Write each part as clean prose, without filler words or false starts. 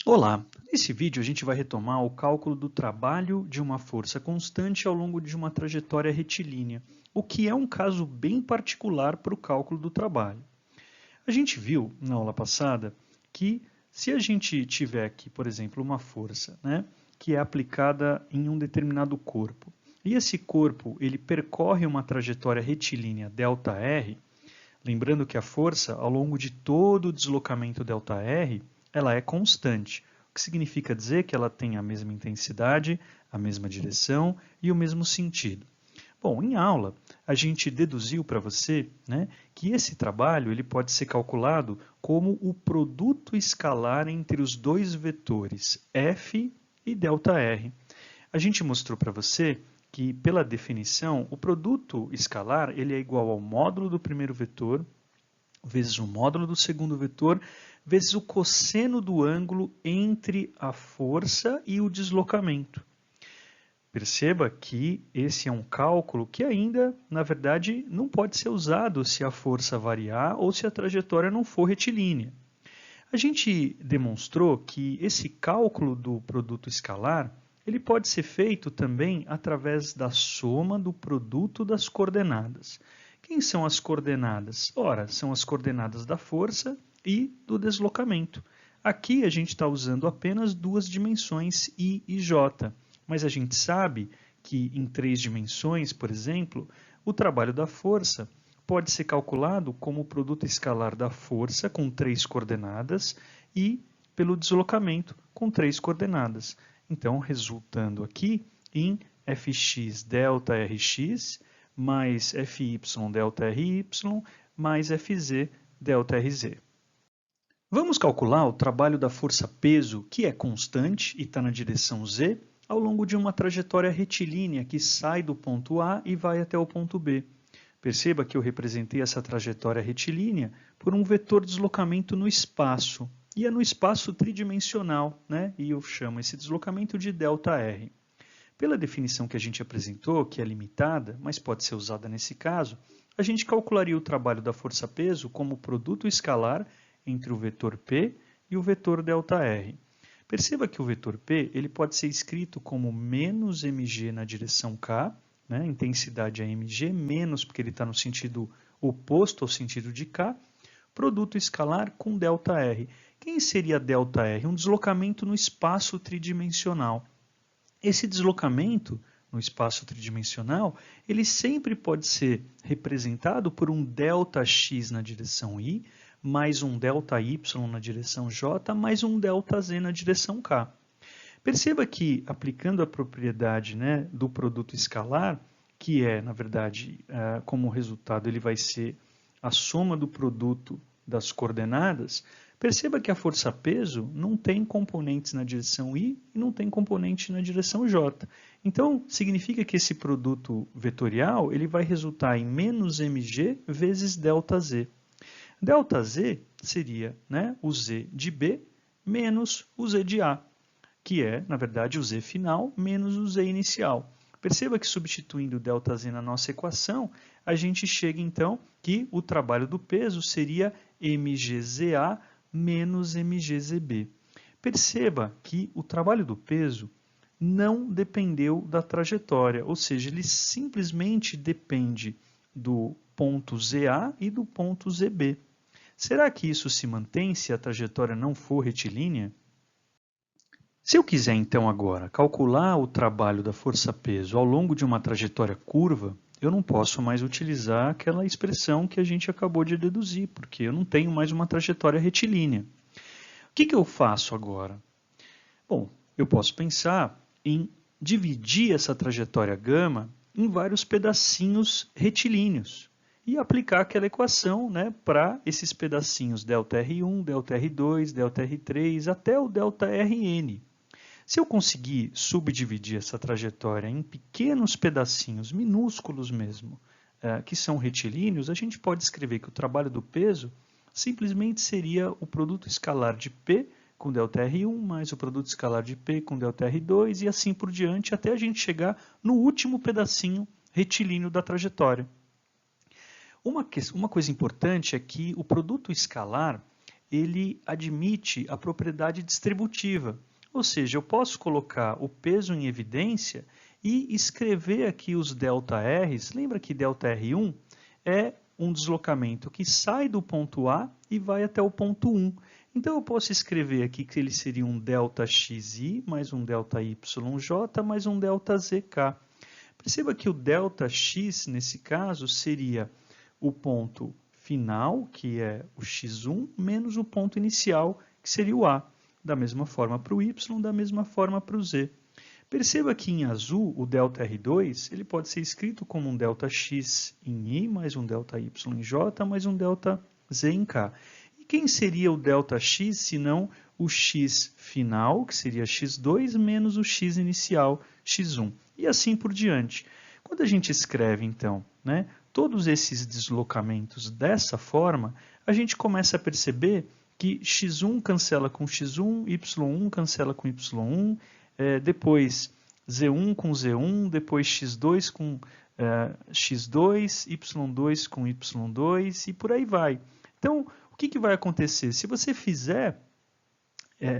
Olá! Nesse vídeo a gente vai retomar o cálculo do trabalho de uma força constante ao longo de uma trajetória retilínea, o que é um caso bem particular para o cálculo do trabalho. A gente viu na aula passada que se a gente tiver aqui, por exemplo, uma força, né, que é aplicada em um determinado corpo, e esse corpo ele percorre uma trajetória retilínea ΔR, lembrando que a força, ao longo de todo o deslocamento ΔR, ela é constante, o que significa dizer que ela tem a mesma intensidade, a mesma direção e o mesmo sentido. Bom, em aula, a gente deduziu para você, né, que esse trabalho ele pode ser calculado como o produto escalar entre os dois vetores f e ΔR. A gente mostrou para você que, pela definição, o produto escalar ele é igual ao módulo do primeiro vetor vezes o módulo do segundo vetor, vezes o cosseno do ângulo entre a força e o deslocamento. Perceba que esse é um cálculo que ainda, na verdade, não pode ser usado se a força variar ou se a trajetória não for retilínea. A gente demonstrou que esse cálculo do produto escalar ele pode ser feito também através da soma do produto das coordenadas. Quem são as coordenadas? Ora, são as coordenadas da força e do deslocamento. Aqui a gente está usando apenas duas dimensões I e J, mas a gente sabe que em três dimensões, por exemplo, o trabalho da força pode ser calculado como o produto escalar da força com três coordenadas e pelo deslocamento com três coordenadas. Então, resultando aqui em Fx delta Rx mais Fy delta Ry mais Fz delta Rz. Vamos calcular o trabalho da força-peso, que é constante e está na direção z, ao longo de uma trajetória retilínea que sai do ponto A e vai até o ponto B. Perceba que eu representei essa trajetória retilínea por um vetor de deslocamento no espaço. E é no espaço tridimensional, né? E eu chamo esse deslocamento de ΔR. Pela definição que a gente apresentou, que é limitada, mas pode ser usada nesse caso, a gente calcularia o trabalho da força-peso como produto escalar entre o vetor P e o vetor ΔR. Perceba que o vetor P ele pode ser escrito como menos mg na direção K, né? Intensidade é mg, menos porque ele está no sentido oposto ao sentido de K, produto escalar com ΔR. Quem seria ΔR? Um deslocamento no espaço tridimensional. Esse deslocamento no espaço tridimensional, ele sempre pode ser representado por um ΔX na direção I, mais um ΔY na direção J, mais um ΔZ na direção K. Perceba que, aplicando a propriedade, né, do produto escalar, que é, na verdade, como resultado, ele vai ser a soma do produto das coordenadas, perceba que a força-peso não tem componentes na direção I e não tem componente na direção J. Então, significa que esse produto vetorial ele vai resultar em menos mg vezes ΔZ. ΔZ seria, né, o Z de B menos o Z de A, que é, na verdade, o Z final menos o Z inicial. Perceba que substituindo ΔZ na nossa equação, a gente chega então que o trabalho do peso seria mgZA menos mgZB. Perceba que o trabalho do peso não dependeu da trajetória, ou seja, ele simplesmente depende do ponto ZA e do ponto ZB. Será que isso se mantém se a trajetória não for retilínea? Se eu quiser, então, agora, calcular o trabalho da força-peso ao longo de uma trajetória curva, eu não posso mais utilizar aquela expressão que a gente acabou de deduzir, porque eu não tenho mais uma trajetória retilínea. O que eu faço agora? Bom, eu posso pensar em dividir essa trajetória gama em vários pedacinhos retilíneos e aplicar aquela equação, né, para esses pedacinhos ΔR1, ΔR2, ΔR3 até o ΔRN. Se eu conseguir subdividir essa trajetória em pequenos pedacinhos, minúsculos mesmo, que são retilíneos, a gente pode escrever que o trabalho do peso simplesmente seria o produto escalar de P com ΔR1 mais o produto escalar de P com ΔR2 e assim por diante até a gente chegar no último pedacinho retilíneo da trajetória. Uma coisa importante é que o produto escalar ele admite a propriedade distributiva. Ou seja, eu posso colocar o peso em evidência e escrever aqui os ΔRs. Lembra que ΔR1 é um deslocamento que sai do ponto A e vai até o ponto 1. Então, eu posso escrever aqui que ele seria um ΔXi mais um ΔYJ mais um ΔZK. Perceba que o ΔX, nesse caso, seria o ponto final, que é o x1, menos o ponto inicial, que seria o A. Da mesma forma para o y, da mesma forma para o z. Perceba que em azul, o ΔR2, ele pode ser escrito como um ΔX em I, mais um ΔY em J, mais um ΔZ em K. E quem seria o ΔX, se não o x final, que seria x2, menos o x inicial, x1. E assim por diante. Quando a gente escreve, então, né, todos esses deslocamentos dessa forma, a gente começa a perceber que x1 cancela com x1, y1 cancela com y1, depois z1 com z1, depois x2 com x2, y2 com y2 e por aí vai. Então, o que vai acontecer? Se você fizer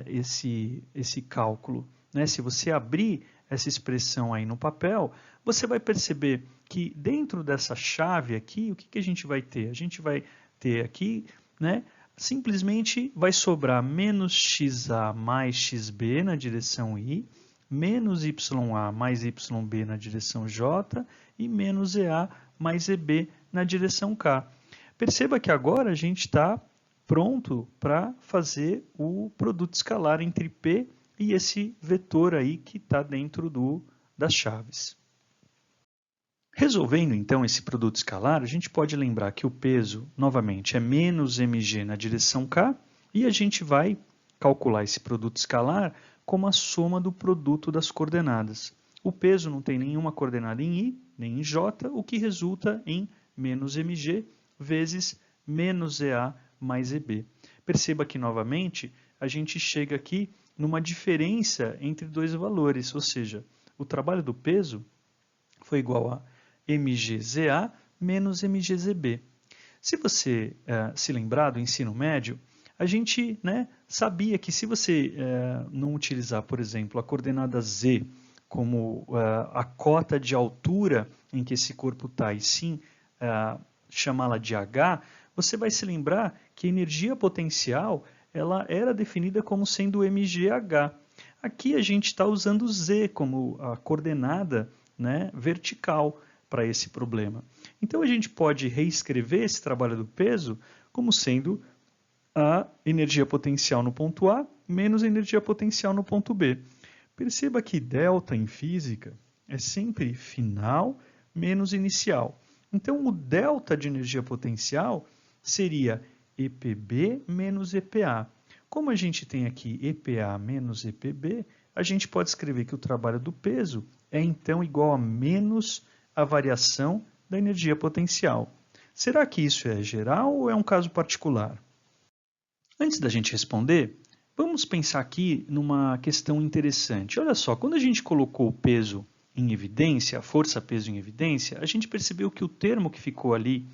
esse cálculo, né, se você abrir essa expressão aí no papel, você vai perceber que dentro dessa chave aqui, o que a gente vai ter? A gente vai ter aqui, né, simplesmente vai sobrar menos xa mais xb na direção I, menos YA mais YB na direção J e menos EA mais EB na direção K. Perceba que agora a gente está pronto para fazer o produto escalar entre P e esse vetor aí que está dentro das chaves. Resolvendo então esse produto escalar, a gente pode lembrar que o peso, novamente, é menos mg na direção K e a gente vai calcular esse produto escalar como a soma do produto das coordenadas. O peso não tem nenhuma coordenada em I, nem em J, o que resulta em menos mg vezes menos EA mais EB. Perceba que, novamente, a gente chega aqui numa diferença entre dois valores, ou seja, o trabalho do peso foi igual a mgza menos mgzb. Se você se lembrar do ensino médio, a gente sabia que se você não utilizar, por exemplo, a coordenada z como a cota de altura em que esse corpo está, e sim chamá-la de h, você vai se lembrar que a energia potencial ela era definida como sendo mgh. Aqui a gente está usando z como a coordenada vertical para esse problema. Então a gente pode reescrever esse trabalho do peso como sendo a energia potencial no ponto A menos a energia potencial no ponto B. Perceba que delta em física é sempre final menos inicial. Então o delta de energia potencial seria EPB menos EPA. Como a gente tem aqui EPA menos EPB, a gente pode escrever que o trabalho do peso é então igual a menos a variação da energia potencial. Será que isso é geral ou é um caso particular? Antes da gente responder, vamos pensar aqui numa questão interessante. Olha só, quando a gente colocou o peso em evidência, a força-peso em evidência, a gente percebeu que o termo que ficou ali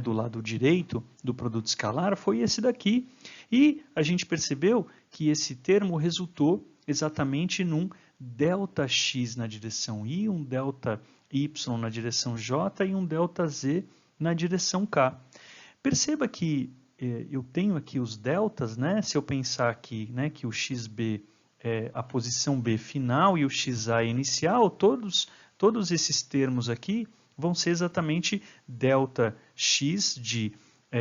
do lado direito do produto escalar foi esse daqui. E a gente percebeu que esse termo resultou exatamente num ΔX na direção I, um ΔY na direção J e um ΔZ na direção K. Perceba que eu tenho aqui os deltas, se eu pensar aqui que o XB é a posição B final e o XA é inicial, todos esses termos aqui vão ser exatamente ΔX de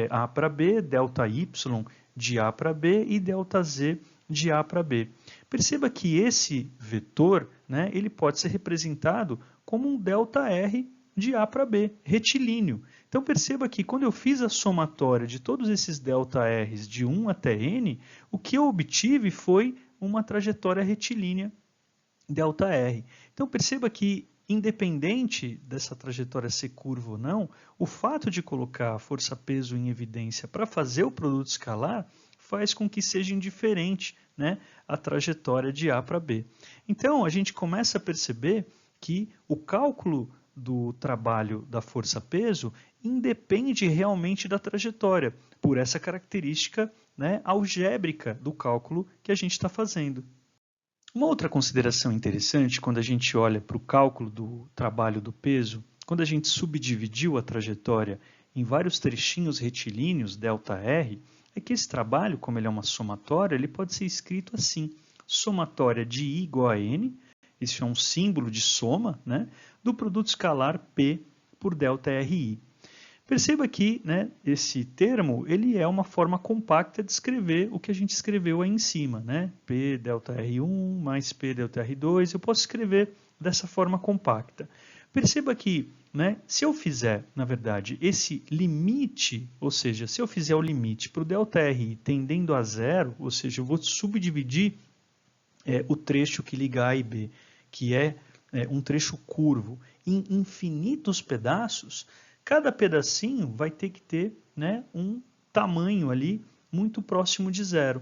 A para B, ΔY de A para B e ΔZ de A para B. Perceba que esse vetor ele pode ser representado como um ΔR de A para B, retilíneo. Então perceba que quando eu fiz a somatória de todos esses ΔRs de 1 até N, o que eu obtive foi uma trajetória retilínea ΔR. Então perceba que, independente dessa trajetória ser curva ou não, o fato de colocar a força-peso em evidência para fazer o produto escalar faz com que seja indiferente a trajetória de A para B. Então a gente começa a perceber que o cálculo do trabalho da força-peso independe realmente da trajetória, por essa característica né, algébrica do cálculo que a gente está fazendo. Uma outra consideração interessante quando a gente olha para o cálculo do trabalho do peso, quando a gente subdividiu a trajetória em vários trechinhos retilíneos, ΔR, é que esse trabalho, como ele é uma somatória, ele pode ser escrito assim, somatória de I igual a N, isso é um símbolo de soma, né, do produto escalar P por ΔRI. Perceba que, né, esse termo ele é uma forma compacta de escrever o que a gente escreveu aí em cima, né? P ΔR1 mais P ΔR2, eu posso escrever dessa forma compacta. Perceba que, né, se eu fizer, na verdade, esse limite, ou seja, se eu fizer o limite para o ΔRI tendendo a zero, ou seja, eu vou subdividir o trecho que liga A e B, que é um trecho curvo, em infinitos pedaços, cada pedacinho vai ter que ter, né, um tamanho ali muito próximo de zero.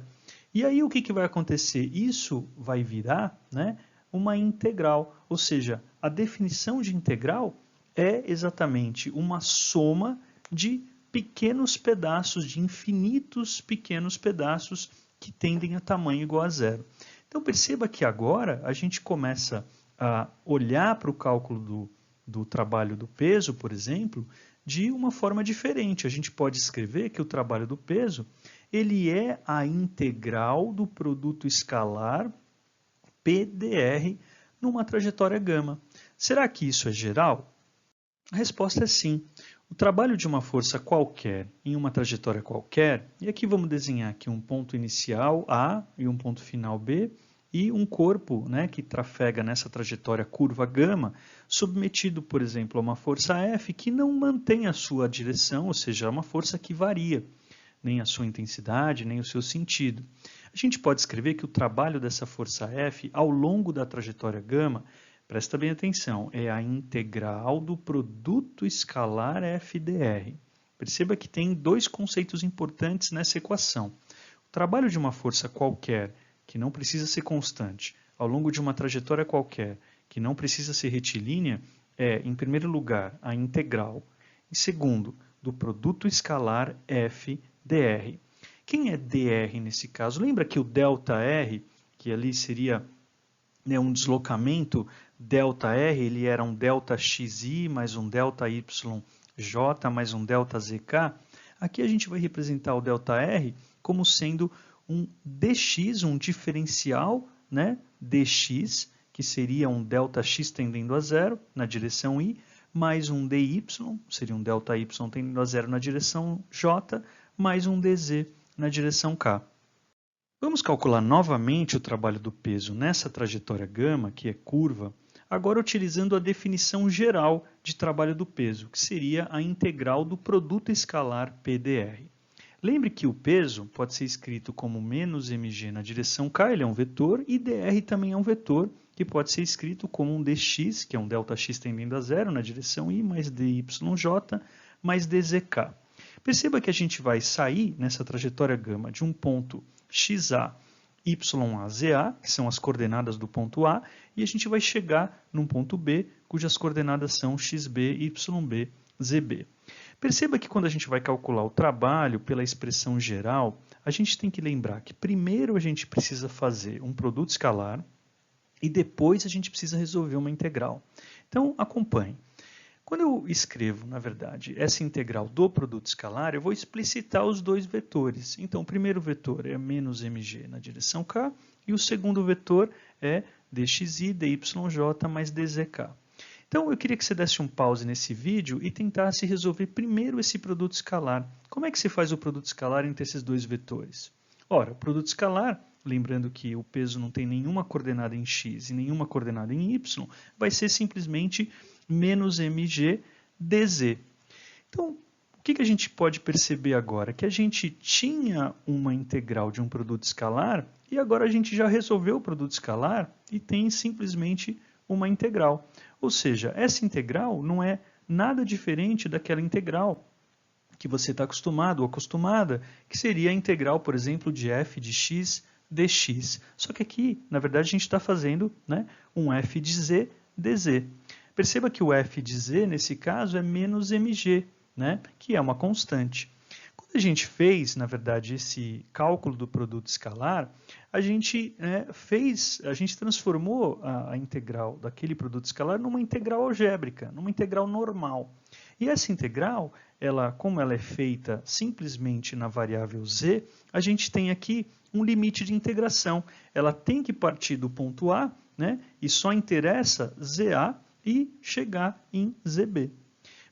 E aí o que vai acontecer? Isso vai virar, né, uma integral, ou seja, a definição de integral é exatamente uma soma de pequenos pedaços, de infinitos pequenos pedaços que tendem a tamanho igual a zero. Então perceba que agora a gente começa a olhar para o cálculo do trabalho do peso, por exemplo, de uma forma diferente. A gente pode escrever que o trabalho do peso ele é a integral do produto escalar PdR numa trajetória gama. Será que isso é geral? A resposta é sim. O trabalho de uma força qualquer em uma trajetória qualquer, e aqui vamos desenhar aqui um ponto inicial A e um ponto final B, e um corpo, né, que trafega nessa trajetória curva gama, submetido, por exemplo, a uma força F que não mantém a sua direção, ou seja, é uma força que varia, nem a sua intensidade, nem o seu sentido. A gente pode escrever que o trabalho dessa força F ao longo da trajetória gama, presta bem atenção, é a integral do produto escalar FdR. Perceba que tem dois conceitos importantes nessa equação. O trabalho de uma força qualquer, que não precisa ser constante, ao longo de uma trajetória qualquer, que não precisa ser retilínea, é, em primeiro lugar, a integral. Em segundo, do produto escalar FdR. Quem é dr nesse caso? Lembra que o ΔR, que ali seria, né, um deslocamento ΔR, ele era um ΔXi mais um ΔYJ mais um ΔZK. Aqui a gente vai representar o ΔR como sendo um dx, um diferencial, né, dx, que seria um ΔX tendendo a zero na direção I, mais um dy, seria um ΔY tendendo a zero na direção J, mais um dz na direção K. Vamos calcular novamente o trabalho do peso nessa trajetória gama, que é curva, agora utilizando a definição geral de trabalho do peso, que seria a integral do produto escalar PdR. Lembre que o peso pode ser escrito como menos mg na direção k, ele é um vetor, e dr também é um vetor, que pode ser escrito como um dx, que é um ΔX tendendo a zero na direção i, mais dyj mais dzk. Perceba que a gente vai sair nessa trajetória gama de um ponto xa, YAZA, que são as coordenadas do ponto A, e a gente vai chegar num ponto B, cujas coordenadas são XB, YB, ZB. Perceba que quando a gente vai calcular o trabalho pela expressão geral, a gente tem que lembrar que primeiro a gente precisa fazer um produto escalar e depois a gente precisa resolver uma integral. Então, acompanhe. Quando eu escrevo, na verdade, essa integral do produto escalar, eu vou explicitar os dois vetores. Então, o primeiro vetor é menos mg na direção k e o segundo vetor é dxi, dyj mais dzk. Então, eu queria que você desse um pause nesse vídeo e tentasse resolver primeiro esse produto escalar. Como é que se faz o produto escalar entre esses dois vetores? Ora, o produto escalar, lembrando que o peso não tem nenhuma coordenada em x e nenhuma coordenada em y, vai ser simplesmente menos mg dz. Então, o que a gente pode perceber agora? Que a gente tinha uma integral de um produto escalar e agora a gente já resolveu o produto escalar e tem simplesmente uma integral. Ou seja, essa integral não é nada diferente daquela integral que você está acostumado ou acostumada, que seria a integral, por exemplo, de f de x dx. Só que aqui, na verdade, a gente está fazendo, né, um f de z dz. Perceba que o f de z, nesse caso, é menos mg, né, que é uma constante. Quando a gente fez, na verdade, esse cálculo do produto escalar, a gente transformou a integral daquele produto escalar numa integral algébrica, numa integral normal. E essa integral, como ela é feita simplesmente na variável z, a gente tem aqui um limite de integração. Ela tem que partir do ponto A, né, e só interessa ZA e chegar em ZB.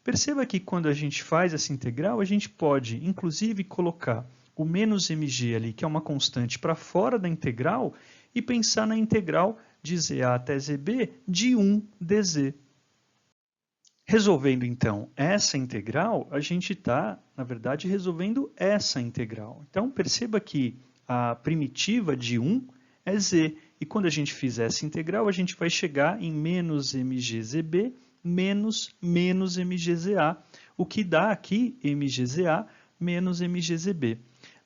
Perceba que quando a gente faz essa integral, a gente pode, inclusive, colocar o menos mg ali, que é uma constante, para fora da integral e pensar na integral de ZA até ZB de 1 dz. Resolvendo, então, essa integral, a gente está, na verdade, resolvendo essa integral. Então, perceba que a primitiva de 1 é z. E quando a gente fizer essa integral, a gente vai chegar em menos mgzb menos mgza, o que dá aqui mgza menos mgzb.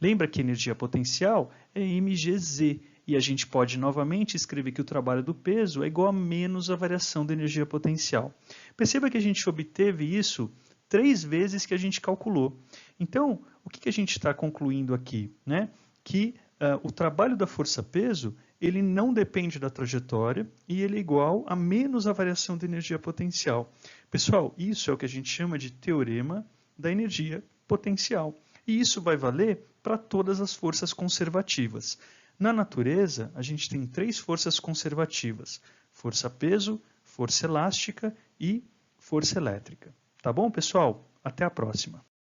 Lembra que energia potencial é mgz, e a gente pode novamente escrever que o trabalho do peso é igual a menos a variação da energia potencial. Perceba que a gente obteve isso 3 vezes que a gente calculou. Então, o que a gente está concluindo aqui? Né? Que o trabalho da força-peso ele não depende da trajetória e ele é igual a menos a variação da energia potencial. Pessoal, isso é o que a gente chama de teorema da energia potencial. E isso vai valer para todas as forças conservativas. Na natureza, a gente tem 3 forças conservativas: força-peso, força elástica e força elétrica. Tá bom, pessoal? Até a próxima.